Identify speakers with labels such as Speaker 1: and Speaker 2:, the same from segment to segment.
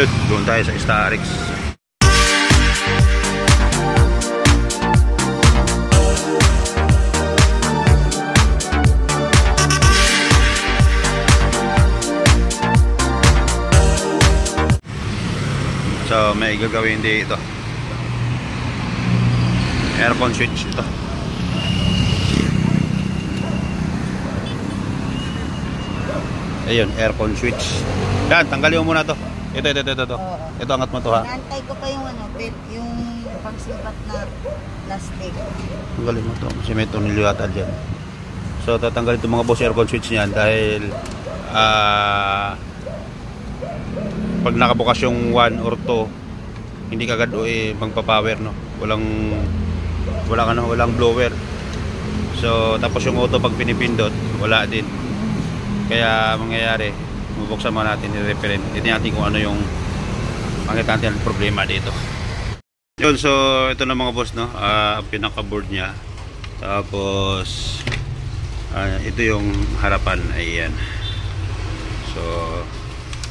Speaker 1: Doon tayo sa Starix. So may gagawin dito. Aircon switch ito. Ayun, aircon switch. Yan, tanggalin mo muna to. Ito. Ito angat mo to ha.
Speaker 2: Naantay ko pa yung yung pangsipat na plastic.
Speaker 1: Tanggalin mo to kasi may tunilyo ata dyan. So tatanggalin itong mga boss aircon switch niyan dahil pag nakabukas yung 1 or 2 hindi kagad magpa-power, no. Walang blower. So tapos yung auto pag pinipindot wala din. Kaya mangyayari, bubuksan mo natin, i-referent. Tignan natin kung ano yung makita natin ang problema dito. Yun, so ito na mga boss, no. Pinaka-board niya. Tapos ito yung harapan, ayan. So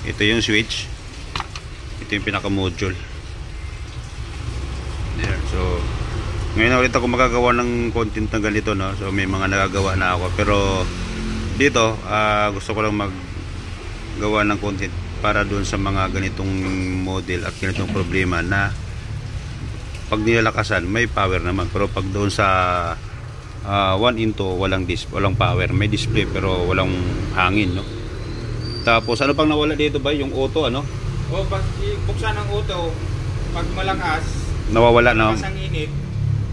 Speaker 1: ito yung switch. Ito yung pinaka-module. There. So ngayon ulit ako magagawa ng content na ganito, no. So may mga nagagawa na ako, pero dito gusto ko lang maggawa ng content para doon sa mga ganitong model at ganitong problema na pag nilalakasan may power naman, pero pag doon sa 1 into walang power, may display pero walang hangin, no. Tapos ano pang nawala dito ba? Yung auto, ano?
Speaker 3: O pag buksan ng auto, pag malakas,
Speaker 1: nawawala na.
Speaker 3: Malakas ang init,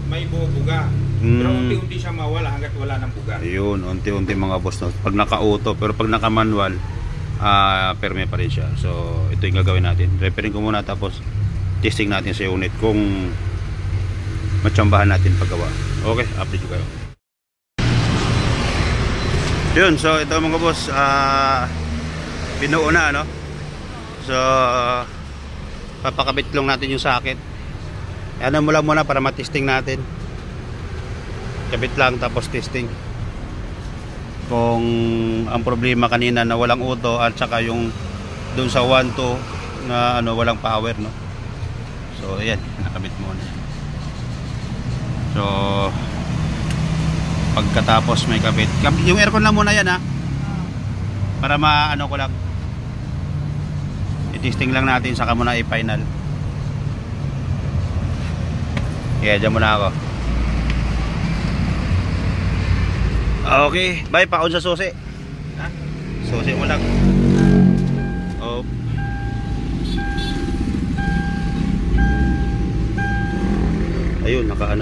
Speaker 3: may bubuga. Pero unti-unti siya mawala hanggat wala ng buga.
Speaker 1: Ayun, unti-unti mga boss, no. Pag naka-auto, pero pag naka-manual, perme pa rin siya. So ito yung gagawin natin. Repairing ko muna, tapos testing natin sa unit kung matsambahan natin paggawa. Okay, update ko kayo. Yun, so ito mga boss, binuo na, no. So papakabit lang natin yung socket. Ano mo lang muna para matesting natin. Kabit lang tapos testing. Kung ang problema kanina na walang auto at saka yung doon sa 1 to na walang power, no. So ayan, nakabit muna. So pagkatapos may kabit. Yung aircon lang muna yan, ha. Para ko lang. I-testing lang natin, saka muna i-final. Yeah, dyan muna ako. Okay, bye, paon sa susi. Ha? Susi mo lang. Oh. Ayun, naka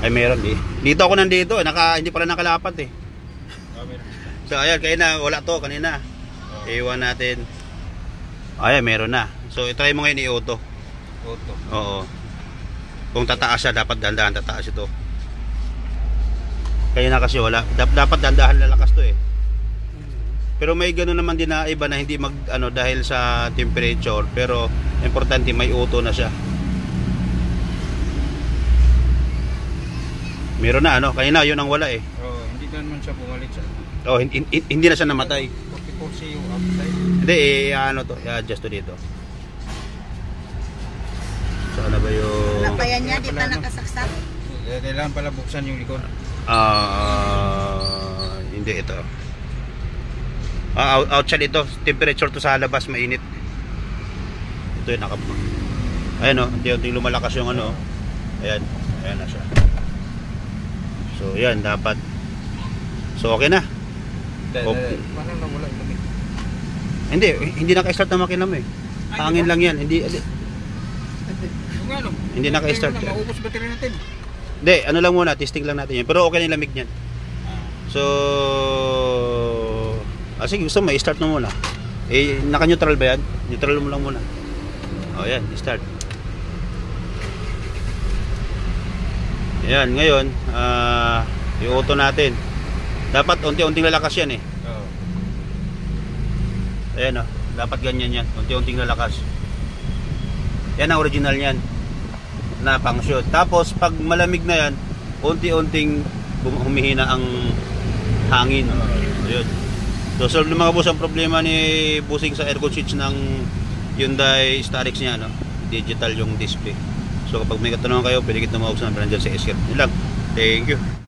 Speaker 1: ay meron eh. Dito ako nandito, hindi pala nakalapat eh. So ayan, kaya na wala to kanina. Iwan natin. Ayan, meron na. So i-try mo ngayon i-auto.
Speaker 3: Auto.
Speaker 1: Oo. Kung tataas siya, dapat dandahan tataas ito. Kaya na kasi wala. Dapat dandahan lalakas to eh. Pero may gano'n naman din na iba na hindi dahil sa temperature, pero importante may auto na siya. Meron na kanina yun ang wala eh.
Speaker 3: Hindi na naman siya bumalik sa.
Speaker 1: Hindi na siya namatay.
Speaker 3: 44C yung outside.
Speaker 1: Hindi i-adjust to dito. So ano ba yung
Speaker 2: Napayan niya, di pa nakasaksak.
Speaker 3: Kailangan pala buksan yung likod.
Speaker 1: Hindi ito. Outside ito, temperature to sa labas mainit. Ito yung ayan unti-unti lumalakas yung ayan na siya. So yan dapat. So okay na.
Speaker 3: Parang nawala yung lamig.
Speaker 1: Hindi naka-start na makina mo eh. Hangin lang yan, hindi naka-start.
Speaker 3: Maubos battery natin.
Speaker 1: Hindi, lang muna, testing lang natin yan. Pero okay na yung lamig niyan. So sige, gusto mo i-start mo muna. Naka-neutral ba yan? Neutral mo lang muna. Yan, start. Yan, ngayon i-auto natin. Dapat unti-unting lalakas yan eh. Ayan dapat ganyan yan, unti-unting lalakas. Yan ang original yan na pang shoot. Tapos pag malamig na yan, unti-unting humihina ang hangin. Ayun. So solve ng mga boss ang problema ni busing sa aircon switch ng Hyundai Starex niya, no? Digital yung display. So kapag may katanungan kayo, pwede kita tumawag sa number nandiyan sa Esker. Yun lang. Thank you.